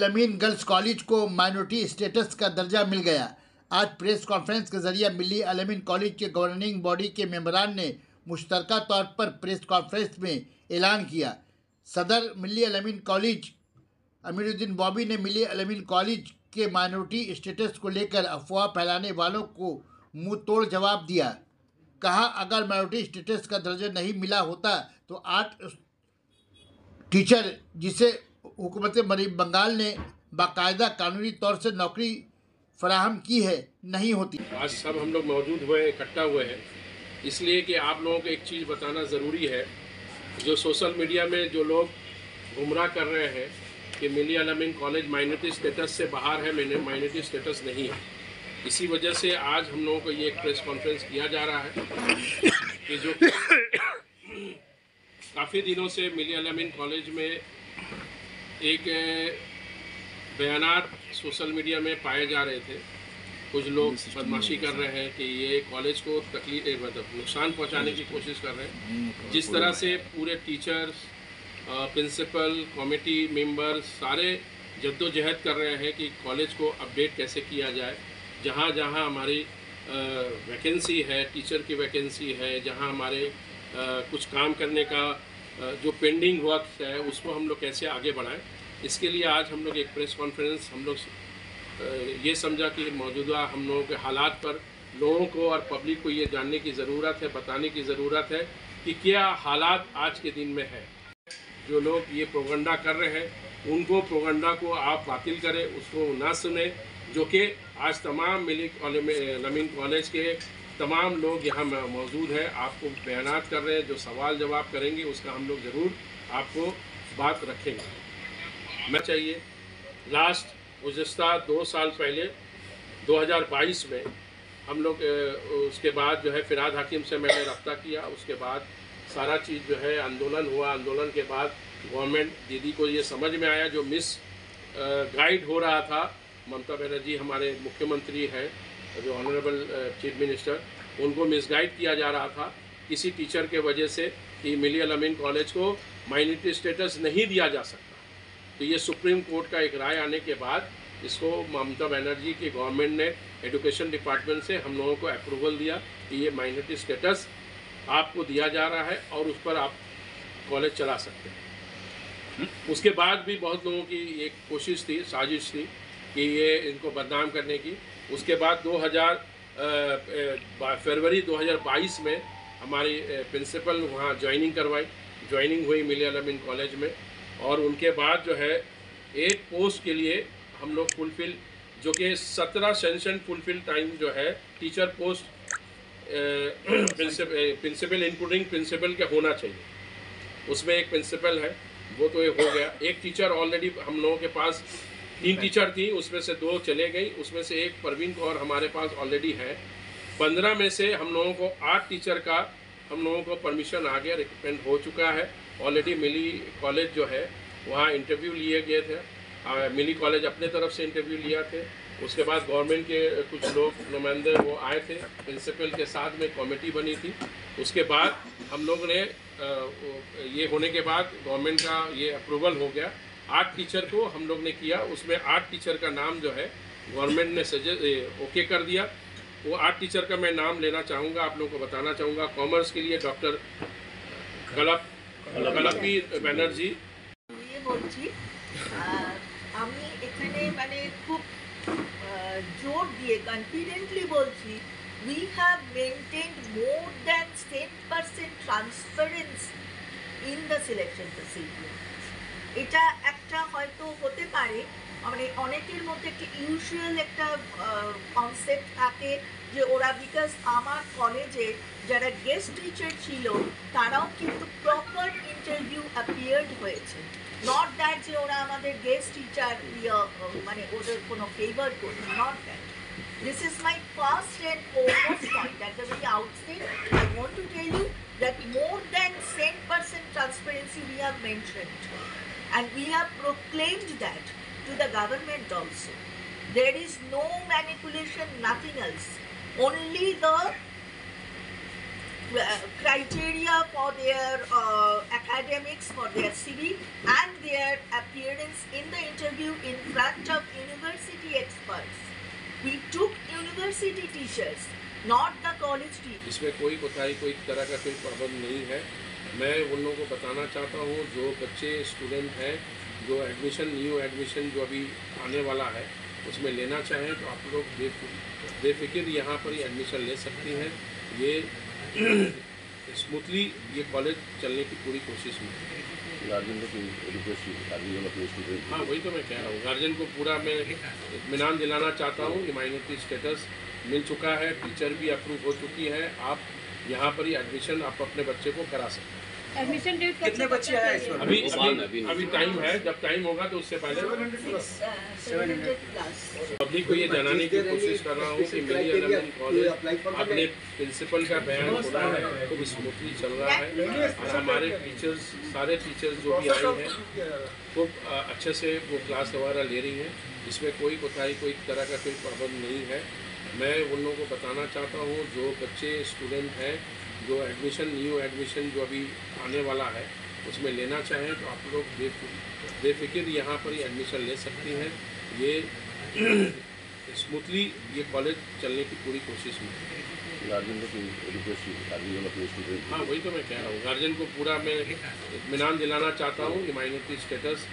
Al-Ameen girls college को minority status का दर्जा मिल गया। आज प्रेस कॉन्फ्रेंस के जरिए मिली अल-अमीन कॉलेज के गवर्निंग बॉडी के मेंबरान ने मुश्तरका तौर पर प्रेस कॉन्फ्रेंस में ऐलान किया। सदर मिली अल-अमीन कॉलेज अमीरुद्दीन बॉबी ने मिली अल-अमीन कॉलेज के माइनॉरिटी स्टेटस को लेकर अफवाह फैलाने वालों को मुंह तोड़ जवाब दिया। कहा, अगर माइनॉरिटी स्टेटस का दर्जा नहीं मिला होता तो 8 टीचर जिसे हुकूमत बंगाल ने बाकायदा कानूनी तौर से नौकरी फराहम की है नहीं होती। आज सब हम लोग मौजूद हुए, इकट्ठा हुए हैं इसलिए कि आप लोगों को एक चीज़ बताना ज़रूरी है। जो सोशल मीडिया में जो लोग गुमराह कर रहे हैं कि मिली अल-अमीन कॉलेज माइनॉरिटी स्टेटस से बाहर है, माइनॉरिटी स्टेटस नहीं है, इसी वजह से आज हम लोगों को ये एक प्रेस कॉन्फ्रेंस किया जा रहा है कि जो काफ़ी दिनों से मिली अल-अमीन कॉलेज में एक बयानात सोशल मीडिया में पाए जा रहे थे। कुछ लोग बदमाशी कर रहे हैं कि ये कॉलेज को तकलीफ मतलब नुकसान पहुंचाने की कोशिश कर रहे हैं। जिस तरह से पूरे टीचर्स, प्रिंसिपल, कमेटी मेंबर सारे जद्दोजहद कर रहे हैं कि कॉलेज को अपडेट कैसे किया जाए। जहाँ जहाँ हमारी वैकेंसी है, टीचर की वैकेंसी है, जहाँ हमारे कुछ काम करने का जो पेंडिंग वर्क है उसको हम लोग कैसे आगे बढ़ाएं। इसके लिए आज हम लोग एक प्रेस कॉन्फ्रेंस हम लोग ये समझा कि मौजूदा हम लोगों के हालात पर लोगों को और पब्लिक को ये जानने की ज़रूरत है, बताने की ज़रूरत है कि क्या हालात आज के दिन में है। जो लोग ये प्रोगंडा कर रहे हैं उनको प्रोगंडा को आप बातिल करें, उसको ना सुने। जो कि आज तमाम मिली अल-अमीन कॉलेज के तमाम लोग यहाँ मौजूद हैं, आपको बयानात कर रहे हैं। जो सवाल जवाब करेंगे उसका हम लोग ज़रूर आपको बात रखेंगे। मैं चाहिए लास्ट गुज़श्ता 2 साल पहले 2022 में हम लोग उसके बाद जो है फिराद हाकिम से मैंने रब्ता किया। उसके बाद सारा चीज़ जो है आंदोलन हुआ। आंदोलन के बाद गवर्नमेंट दीदी को ये समझ में आया, जो मिस गाइड हो रहा था, ममता बनर्जी हमारे मुख्यमंत्री हैं, जो ऑनरेबल चीफ मिनिस्टर, उनको मिसगाइड किया जा रहा था किसी टीचर के वजह से कि मिली अल-अमीन कॉलेज को माइनॉरिटी स्टेटस नहीं दिया जा सकता। तो ये सुप्रीम कोर्ट का एक राय आने के बाद इसको ममता बनर्जी की गवर्नमेंट ने एजुकेशन डिपार्टमेंट से हम लोगों को अप्रूवल दिया कि ये माइनॉरिटी स्टेटस आपको दिया जा रहा है और उस पर आप कॉलेज चला सकते हैं। उसके बाद भी बहुत लोगों की एक कोशिश थी, साजिश थी कि ये इनको बदनाम करने की। उसके बाद फरवरी 2022 में हमारी प्रिंसिपल वहाँ ज्वाइनिंग हुई मिली अल-अमीन कॉलेज में। और उनके बाद जो है 8 पोस्ट के लिए हम लोग फुलफिल, जो कि 17 सेंशन फुलफिल टाइम जो है teacher post principal including principal के होना चाहिए। उसमें एक प्रिंसिपल है, वो तो हो गया। एक टीचर ऑलरेडी हम लोगों के पास 3 टीचर थी, उसमें से 2 चले गई, उसमें से एक परवीन कौर हमारे पास ऑलरेडी है। 15 में से हम लोगों को 8 टीचर का हम लोगों को परमिशन आ गया, रिक्रूटमेंट हो चुका है ऑलरेडी। मिली कॉलेज जो है वहाँ इंटरव्यू लिए गए थे, मिली कॉलेज अपने तरफ से इंटरव्यू लिया थे। उसके बाद गवर्नमेंट के कुछ लोग नुमाइंदे वो आए थे, प्रिंसिपल के साथ में कमेटी बनी थी। उसके बाद हम लोग ने ये होने के बाद गवर्नमेंट का ये अप्रूवल हो गया। 8 टीचर को हम लोग ने किया, उसमें 8 टीचर का नाम जो है गवर्नमेंट ने ओके कर दिया। वो 8 टीचर का मैं नाम लेना चाहूँगा, आप लोगों को बताना चाहूँगा। कॉमर्स के लिए डॉक्टर कलपी ব্যানার্জি। ये বলছি আমি এখানে মানে খুব জোর দিয়ে কনফিডেন্টলি বলছি, we have maintained more than 10% transparency in the selection procedure. এটা একটা হয়তো হতে পারে মানে অনেকের মধ্যে একটা ইউজুয়াল একটা কনসেপ্ট থাকে যে ওরা, বিকজ আমার কলেজে যারা গেস্ট টিচার ছিল তারাও কিন্তু প্রপার ইন্টারভিউ অ্যাপিয়ার্ড হয়েছে। নট দ্যাট যে ওরা আমাদের গেস্ট টিচার মানে ওদের কোনো ফেভার করছে, not that. This is my first and foremost point. At the very outset, I want to tell you that more than 10% transparency we have mentioned, and we have proclaimed that to the government also. There is no manipulation, nothing else. Only the criteria for their academics, for their CV, and their appearance in the interview in front of university experts. We took university teachers, not the college teachers. इसमें कोई कोताही, कोई तरह का कोई प्रबंध नहीं है। मैं उन लोगों को बताना चाहता हूँ जो बच्चे स्टूडेंट हैं, जो एडमिशन, न्यू एडमिशन जो अभी आने वाला है उसमें लेना चाहें तो आप लोग बेफिक्र यहाँ पर ही एडमिशन ले सकती हैं। ये स्मूथली ये कॉलेज चलने की पूरी कोशिश में है। गार्जियन को रिक्वेस्ट गार्जियन अपने स्टूडेंट। हाँ, वही तो मैं कह रहा हूँ, गार्जियन को पूरा मैं इत्मीनान दिलाना चाहता हूँ कि माइनॉरिटी स्टेटस मिल चुका है, टीचर भी अप्रूव हो चुकी है, आप यहाँ पर ही एडमिशन आप अपने बच्चे को करा सकते हैं। एडमिशन डेट कितने बच्चे हैं इस वक्त? अभी टाइम है, जब टाइम होगा तो उससे पहले 700 plus. पब्लिक को ये जनाने की कोशिश कर रहा हूँ कि मेरी अलग कॉलेज अपने प्रिंसिपल का बयान सुना है, खूब स्मूथली चल रहा है और हमारे टीचर्स, सारे टीचर्स जो भी आए हैं खूब अच्छे से वो क्लास वगैरह ले रही हैं। इसमें कोई कोताही, कोई तरह का कोई प्रबंध नहीं है। मैं उन लोगों को बताना चाहता हूँ जो बच्चे स्टूडेंट हैं, जो एडमिशन, न्यू एडमिशन जो अभी आने वाला है उसमें लेना चाहें तो आप लोग बेफिक्र यहाँ पर ही एडमिशन ले सकती हैं। ये स्मूथली ये कॉलेज चलने की पूरी कोशिश में है। गार्जियन को रिक्वेस्ट गार्जियन अपने स्टूडेंट। हाँ, वही तो मैं कह रहा हूँ, गार्जियन को पूरा मैं इत्मीनान दिलाना चाहता हूँ कि माइनॉरिटी स्टेटस